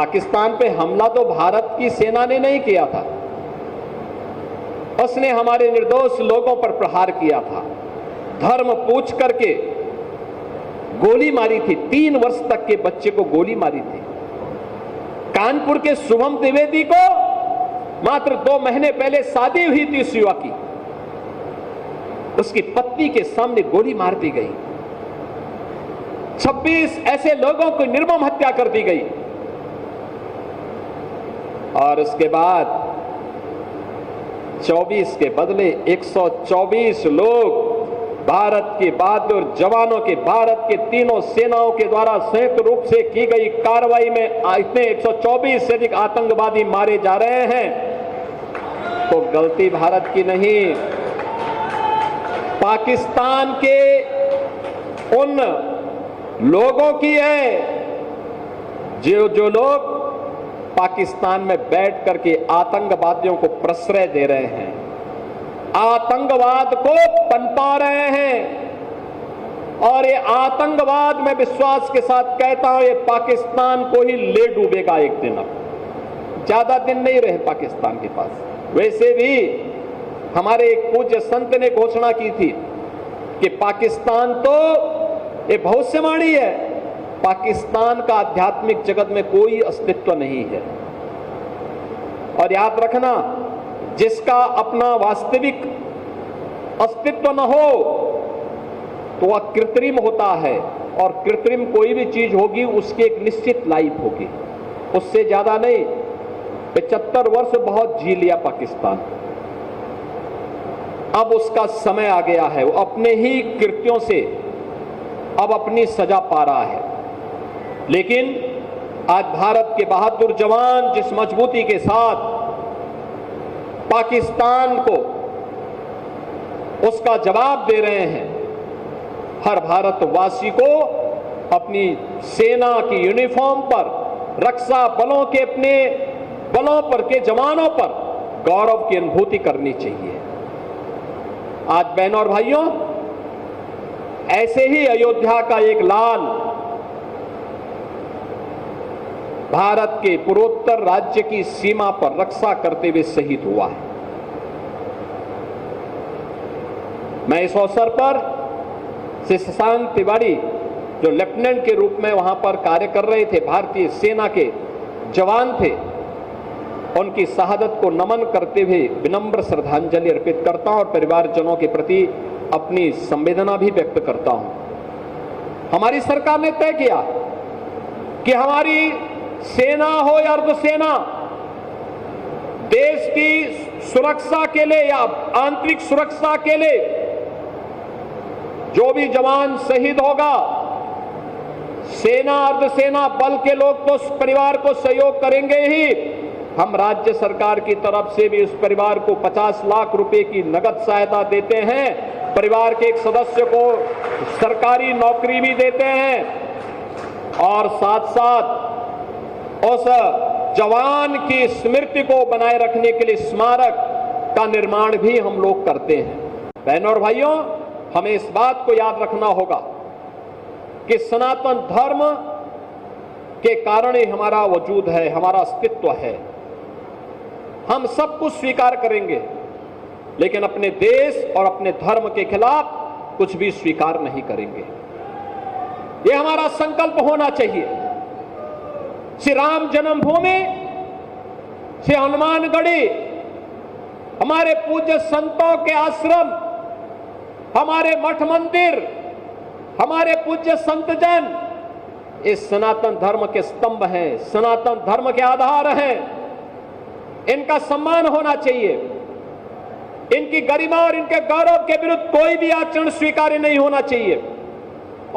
पाकिस्तान पे हमला तो भारत की सेना ने नहीं किया था, उसने हमारे निर्दोष लोगों पर प्रहार किया था, धर्म पूछ करके गोली मारी थी। 3 वर्ष तक के बच्चे को गोली मारी थी। कानपुर के शुभम द्विवेदी को मात्र 2 महीने पहले शादी हुई थी उस युवा की, उसकी पत्नी के सामने गोली मार दी गई। 26 ऐसे लोगों को निर्मम हत्या कर दी गई। और उसके बाद 24 के बदले 124 लोग भारत के बहादुर जवानों के, भारत के तीनों सेनाओं के द्वारा संयुक्त रूप से की गई कार्रवाई में इतने 124 से अधिक आतंकवादी मारे जा रहे हैं। तो गलती भारत की नहीं, पाकिस्तान के उन लोगों की है जो लोग पाकिस्तान में बैठ करके आतंकवादियों को प्रश्रय दे रहे हैं, आतंकवाद को पनपा रहे हैं। और ये आतंकवाद, मैं विश्वास के साथ कहता हूं, ये पाकिस्तान को ही ले डूबेगा एक दिन। अब ज्यादा दिन नहीं रहे पाकिस्तान के पास। वैसे भी हमारे एक पूज्य संत ने घोषणा की थी कि पाकिस्तान तो ये भविष्यवाणी है, पाकिस्तान का आध्यात्मिक जगत में कोई अस्तित्व नहीं है। और याद रखना, जिसका अपना वास्तविक अस्तित्व न हो तो वह कृत्रिम होता है, और कृत्रिम कोई भी चीज होगी उसकी एक निश्चित लाइफ होगी, उससे ज्यादा नहीं। 75 वर्ष बहुत जी लिया पाकिस्तान, अब उसका समय आ गया है, वो अपने ही कृत्यों से अब अपनी सजा पा रहा है। लेकिन आज भारत के बहादुर जवान जिस मजबूती के साथ पाकिस्तान को उसका जवाब दे रहे हैं, हर भारतवासी को अपनी सेना की यूनिफॉर्म पर, रक्षा बलों के अपने बलों पर के जवानों पर गौरव की अनुभूति करनी चाहिए। आज बहनों और भाइयों, ऐसे ही अयोध्या का एक लाल भारत के पूर्वोत्तर राज्य की सीमा पर रक्षा करते हुए शहीद हुआ है। मैं इस अवसर पर श्री शशांक तिवारी, जो लेफ्टिनेंट के रूप में वहां पर कार्य कर रहे थे, भारतीय सेना के जवान थे, उनकी शहादत को नमन करते हुए विनम्र श्रद्धांजलि अर्पित करता हूं और परिवारजनों के प्रति अपनी संवेदना भी व्यक्त करता हूं। हमारी सरकार ने तय किया कि हमारी सेना हो या अर्धसेना, देश की सुरक्षा के लिए या आंतरिक सुरक्षा के लिए जो भी जवान शहीद होगा, सेना अर्धसेना बल के लोग तो उस परिवार को सहयोग करेंगे ही, हम राज्य सरकार की तरफ से भी उस परिवार को 50 लाख रुपए की नगद सहायता देते हैं। परिवार के एक सदस्य को सरकारी नौकरी भी देते हैं और साथ साथ उस जवान की स्मृति को बनाए रखने के लिए स्मारक का निर्माण भी हम लोग करते हैं। बहनों और भाइयों, हमें इस बात को याद रखना होगा कि सनातन धर्म के कारण ही हमारा वजूद है, हमारा अस्तित्व है। हम सब कुछ स्वीकार करेंगे, लेकिन अपने देश और अपने धर्म के खिलाफ कुछ भी स्वीकार नहीं करेंगे। यह हमारा संकल्प होना चाहिए। श्री राम जन्मभूमि, श्री हनुमानगढ़ी, हमारे पूज्य संतों के आश्रम, हमारे मठ मंदिर, हमारे पूज्य संतजन, इस सनातन धर्म के स्तंभ हैं, सनातन धर्म के आधार हैं। इनका सम्मान होना चाहिए। इनकी गरिमा और इनके गौरव के विरुद्ध कोई भी आचरण स्वीकार्य नहीं होना चाहिए।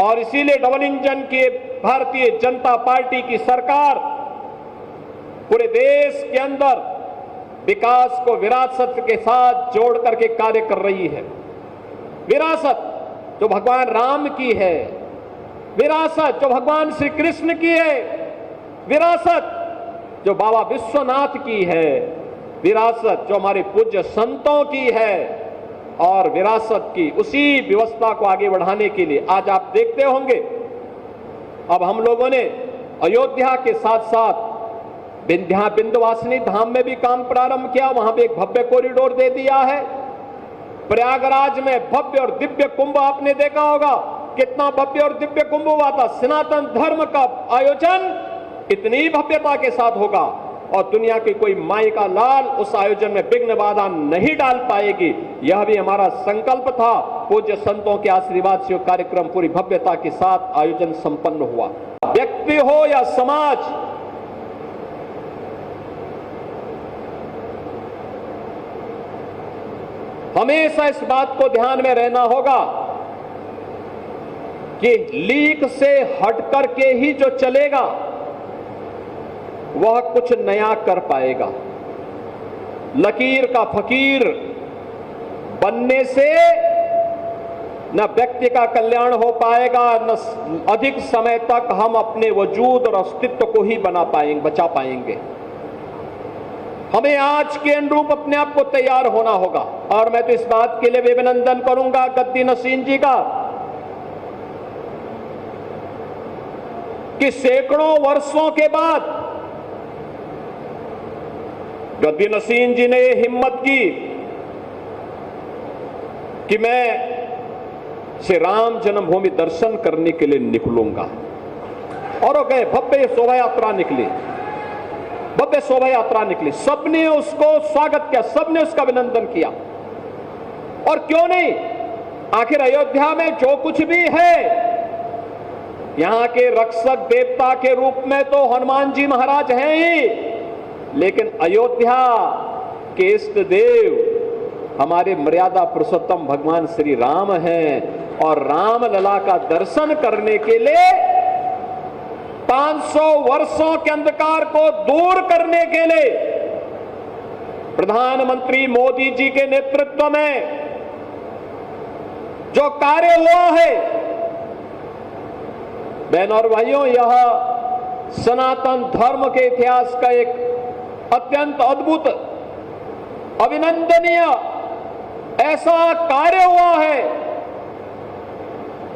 और इसीलिए डबल इंजन की भारतीय जनता पार्टी की सरकार पूरे देश के अंदर विकास को विरासत के साथ जोड़ करके कार्य कर रही है। विरासत जो भगवान राम की है, विरासत जो भगवान श्री कृष्ण की है, विरासत जो बाबा विश्वनाथ की है, विरासत जो हमारे पूज्य संतों की है, और विरासत की उसी व्यवस्था को आगे बढ़ाने के लिए आज आप देखते होंगे अब हम लोगों ने अयोध्या के साथ साथ विंध्यवासिनी धाम में भी काम प्रारंभ किया, वहां भी एक भव्य कॉरिडोर दे दिया है। प्रयागराज में भव्य और दिव्य कुंभ आपने देखा होगा, कितना भव्य और दिव्य कुंभ हुआ था। सनातन धर्म का आयोजन इतनी भव्यता के साथ होगा और दुनिया की कोई माई का लाल उस आयोजन में विघ्न बाधा नहीं डाल पाएगी। यह भी हमारा संकल्प था। पूज्य संतों के आशीर्वाद से कार्यक्रम पूरी भव्यता के साथ आयोजन संपन्न हुआ। व्यक्ति हो या समाज, हमेशा इस बात को ध्यान में रहना होगा कि लीक से हट करके ही जो चलेगा वह कुछ नया कर पाएगा। लकीर का फकीर बनने से न व्यक्ति का कल्याण हो पाएगा, न अधिक समय तक हम अपने वजूद और अस्तित्व को ही बचा पाएंगे। हमें आज के अनुरूप अपने आप को तैयार होना होगा। और मैं तो इस बात के लिए भी अभिनंदन करूंगा गद्दी नसीन जी का कि सैकड़ों वर्षों के बाद गद्दी नसीन जी ने यह हिम्मत की कि मैं श्री राम जन्मभूमि दर्शन करने के लिए निकलूंगा। और वो गए, भव्य शोभा यात्रा निकली, भव्य शोभा यात्रा निकली। सबने उसको स्वागत किया, सबने उसका अभिनंदन किया। और क्यों नहीं, आखिर अयोध्या में जो कुछ भी है, यहां के रक्षक देवता के रूप में तो हनुमान जी महाराज हैं ही, लेकिन अयोध्या के इष्ट देव हमारे मर्यादा पुरुषोत्तम भगवान श्री राम हैं। और राम लला का दर्शन करने के लिए 500 वर्षों के अंधकार को दूर करने के लिए प्रधानमंत्री मोदी जी के नेतृत्व में जो कार्य हुआ है, बहनों और भाइयों, यह सनातन धर्म के इतिहास का एक अत्यंत अद्भुत, अभिनंदनीय ऐसा कार्य हुआ है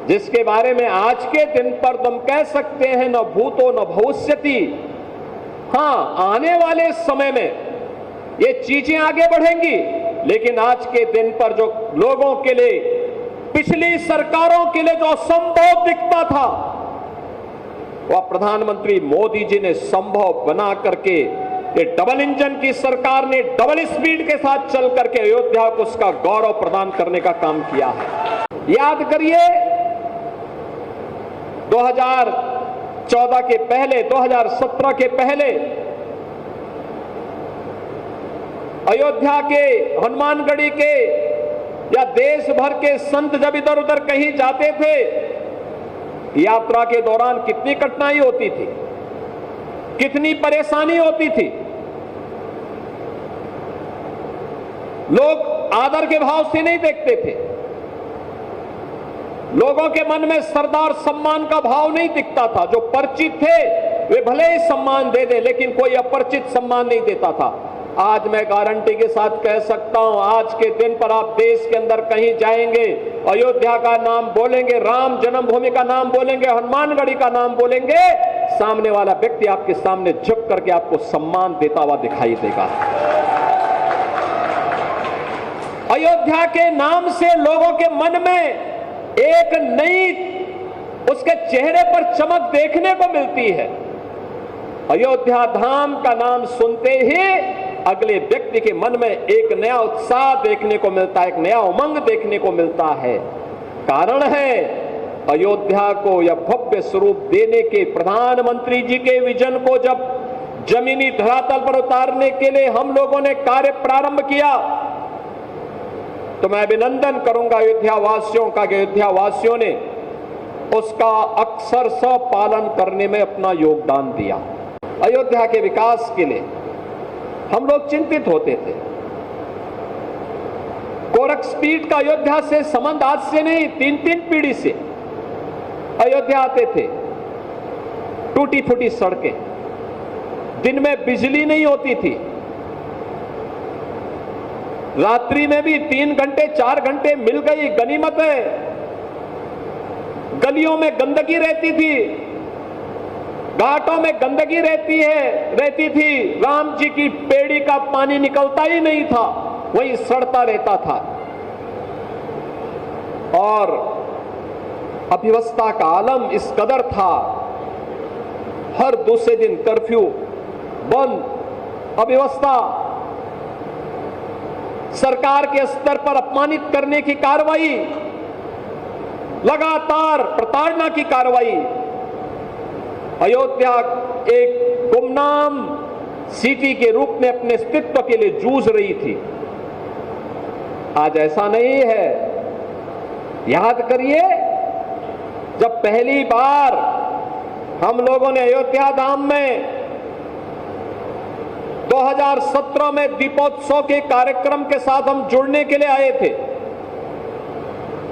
जिसके बारे में आज के दिन पर तुम कह सकते हैं न भूतो न भविष्यति। हां, आने वाले समय में ये चीजें आगे बढ़ेंगी, लेकिन आज के दिन पर जो लोगों के लिए, पिछली सरकारों के लिए जो असंभव दिखता था, वह प्रधानमंत्री मोदी जी ने संभव बना करके, ये डबल इंजन की सरकार ने डबल स्पीड के साथ चल करके अयोध्या को उसका गौरव प्रदान करने का काम किया है। याद करिए 2014 के पहले, 2017 के पहले अयोध्या के, हनुमानगढ़ी के या देश भर के संत जब इधर उधर कहीं जाते थे, यात्रा के दौरान कितनी कठिनाई होती थी, कितनी परेशानी होती थी। लोग आदर के भाव से नहीं देखते थे, लोगों के मन में सरदार सम्मान का भाव नहीं दिखता था। जो परिचित थे वे भले ही सम्मान दे दे, लेकिन कोई अपरिचित सम्मान नहीं देता था। आज मैं गारंटी के साथ कह सकता हूं, आज के दिन पर आप देश के अंदर कहीं जाएंगे, अयोध्या का नाम बोलेंगे, राम जन्मभूमि का नाम बोलेंगे, हनुमानगढ़ी का नाम बोलेंगे, सामने वाला व्यक्ति आपके सामने झुक करके आपको सम्मान देता हुआ दिखाई देगा। अयोध्या के नाम से लोगों के मन में एक नई, उसके चेहरे पर चमक देखने को मिलती है। अयोध्या धाम का नाम सुनते ही अगले व्यक्ति के मन में एक नया उत्साह देखने को मिलता है, एक नया उमंग देखने को मिलता है। कारण है अयोध्या को यह भव्य स्वरूप देने के, प्रधानमंत्री जी के विजन को जब जमीनी धरातल पर उतारने के लिए हम लोगों ने कार्य प्रारंभ किया, तो मैं अभिनंदन करूंगा अयोध्या वासियों का कि अयोध्या वासियों ने उसका अक्षरशः पालन करने में अपना योगदान दिया। अयोध्या के विकास के लिए हम लोग चिंतित होते थे। गोरखपीठ का अयोध्या से संबंध आज से नहीं, 3-3 पीढ़ी से अयोध्या आते थे। टूटी फूटी सड़कें, दिन में बिजली नहीं होती थी, रात्रि में भी 3 घंटे 4 घंटे मिल गई गनीमत है। गलियों में गंदगी रहती थी, घाटों में गंदगी रहती थी, राम जी की पेड़ी का पानी निकलता ही नहीं था, वहीं सड़ता रहता था। और अव्यवस्था का आलम इस कदर था, हर दूसरे दिन कर्फ्यू बंद, अव्यवस्था, सरकार के स्तर पर अपमानित करने की कार्रवाई, लगातार प्रताड़ना की कार्रवाई। अयोध्या एक गुमनाम सिटी के रूप में अपने अस्तित्व के लिए जूझ रही थी। आज ऐसा नहीं है। याद करिए, जब पहली बार हम लोगों ने अयोध्या धाम में 2017 में दीपोत्सव के कार्यक्रम के साथ हम जुड़ने के लिए आए थे,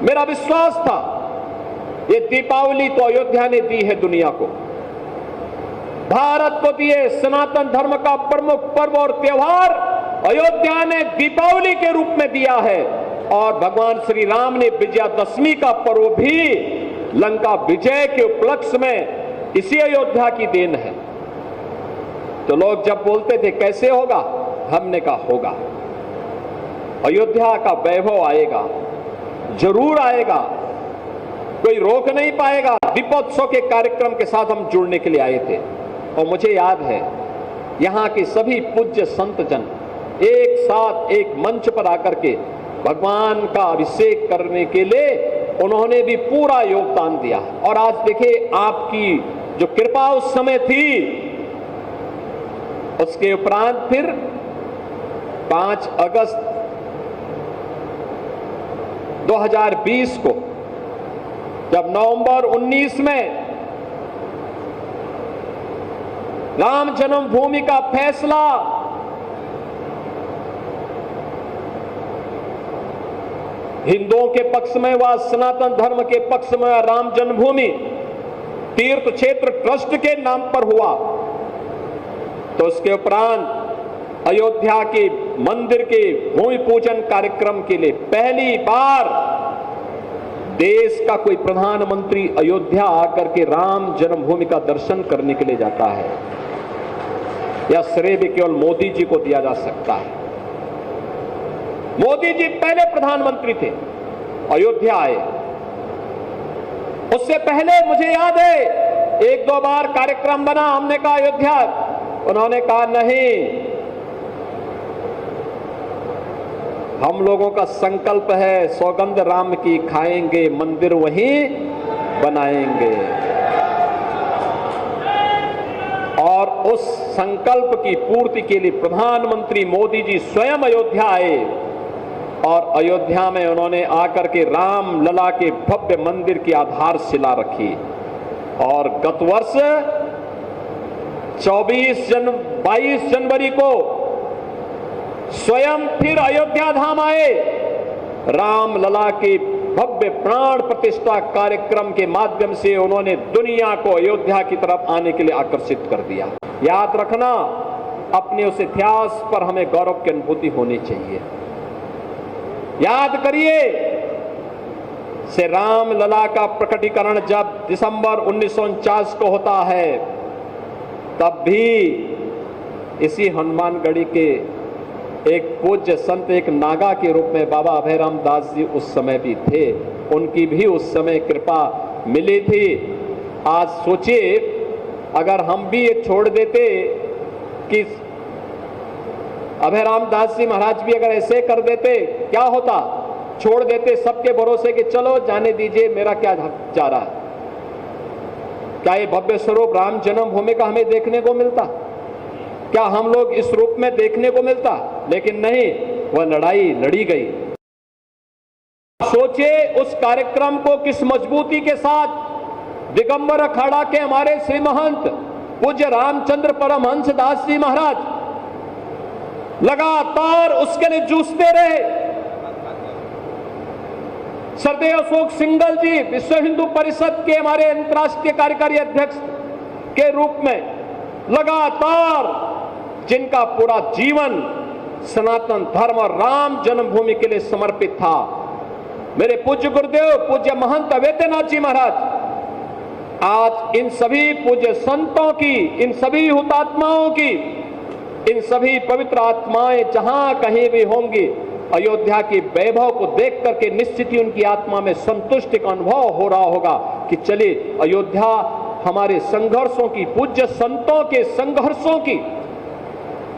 मेरा विश्वास था ये दीपावली तो अयोध्या ने दी है दुनिया को, भारत को दिए सनातन धर्म का प्रमुख पर्व और त्योहार अयोध्या ने दीपावली के रूप में दिया है। और भगवान श्री राम ने विजयादशमी का पर्व भी लंका विजय के उपलक्ष्य में इसी अयोध्या की देन है। तो लोग जब बोलते थे कैसे होगा, हमने कहा होगा, अयोध्या का वैभव आएगा, जरूर आएगा, कोई रोक नहीं पाएगा। दीपोत्सव के कार्यक्रम के साथ हम जुड़ने के लिए आए थे और मुझे याद है यहां के सभी पूज्य संत जन एक साथ एक मंच पर आकर के भगवान का अभिषेक करने के लिए उन्होंने भी पूरा योगदान दिया। और आज देखिए, आपकी जो कृपा उस समय थी, उसके उपरांत फिर 5 अगस्त 2020 को जब नवंबर 19 में राम जन्मभूमि का फैसला हिंदुओं के पक्ष में व सनातन धर्म के पक्ष में राम जन्मभूमि तीर्थ क्षेत्र ट्रस्ट के नाम पर हुआ, तो उसके उपरांत अयोध्या के मंदिर के भूमि पूजन कार्यक्रम के लिए पहली बार देश का कोई प्रधानमंत्री अयोध्या आकर के राम जन्मभूमि का दर्शन करने के लिए जाता है। यह श्रेय भी केवल मोदी जी को दिया जा सकता है। मोदी जी पहले प्रधानमंत्री थे, अयोध्या आए। उससे पहले मुझे याद है 1-2 बार कार्यक्रम बना, हमने कहा अयोध्या, उन्होंने कहा नहीं, हम लोगों का संकल्प है सौगंध राम की खाएंगे, मंदिर वहीं बनाएंगे। और उस संकल्प की पूर्ति के लिए प्रधानमंत्री मोदी जी स्वयं अयोध्या आए और अयोध्या में उन्होंने आकर के राम लला के भव्य मंदिर की आधारशिला रखी। और गत वर्ष 22 जनवरी को स्वयं फिर अयोध्या धाम आए, राम लला के भव्य प्राण प्रतिष्ठा कार्यक्रम के माध्यम से उन्होंने दुनिया को अयोध्या की तरफ आने के लिए आकर्षित कर दिया। याद रखना, अपने उस इतिहास पर हमें गौरव की अनुभूति होनी चाहिए। याद करिए, से राम लला का प्रकटीकरण जब दिसंबर 1949 को होता है, तब भी इसी हनुमानगढ़ी के एक पूज्य संत, एक नागा के रूप में बाबा अभयराम दास जी उस समय भी थे, उनकी भी उस समय कृपा मिली थी। आज सोचिए, अगर हम भी ये छोड़ देते कि अभयराम दास जी महाराज भी अगर ऐसे कर देते, क्या होता? छोड़ देते सबके भरोसे कि चलो जाने दीजिए, मेरा क्या जा रहा है। क्या ये भव्य स्वरूप राम जन्मभूमि का हमें देखने को मिलता? क्या हम लोग इस रूप में देखने को मिलता? लेकिन नहीं, वह लड़ाई लड़ी गई। सोचिए उस कार्यक्रम को किस मजबूती के साथ दिगंबर अखाड़ा के हमारे श्री महंत पूज्य रामचंद्र परमहंस दास जी महाराज लगातार उसके लिए जूझते रहे। सरदेव अशोक सिंघल जी विश्व हिंदू परिषद के हमारे अंतर्राष्ट्रीय कार्यकारी अध्यक्ष के रूप में लगातार, जिनका पूरा जीवन सनातन धर्म और राम जन्मभूमि के लिए समर्पित था, मेरे पूज्य गुरुदेव पूज्य महंत अवैधनाथ जी महाराज, आज इन सभी पूज्य संतों की, इन सभी हुतात्माओं की, इन सभी पवित्र आत्माएं जहां कहीं भी होंगी, अयोध्या के वैभव को देख करके निश्चित ही उनकी आत्मा में संतुष्टि का अनुभव हो रहा होगा कि चलिए अयोध्या हमारे संघर्षों की, पूज्य संतों के संघर्षों की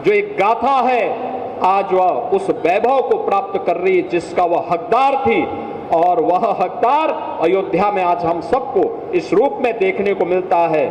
जो एक गाथा है, आज वह उस वैभव को प्राप्त कर रही है जिसका वह हकदार थी। और वह हकदार अयोध्या में आज हम सबको इस रूप में देखने को मिलता है।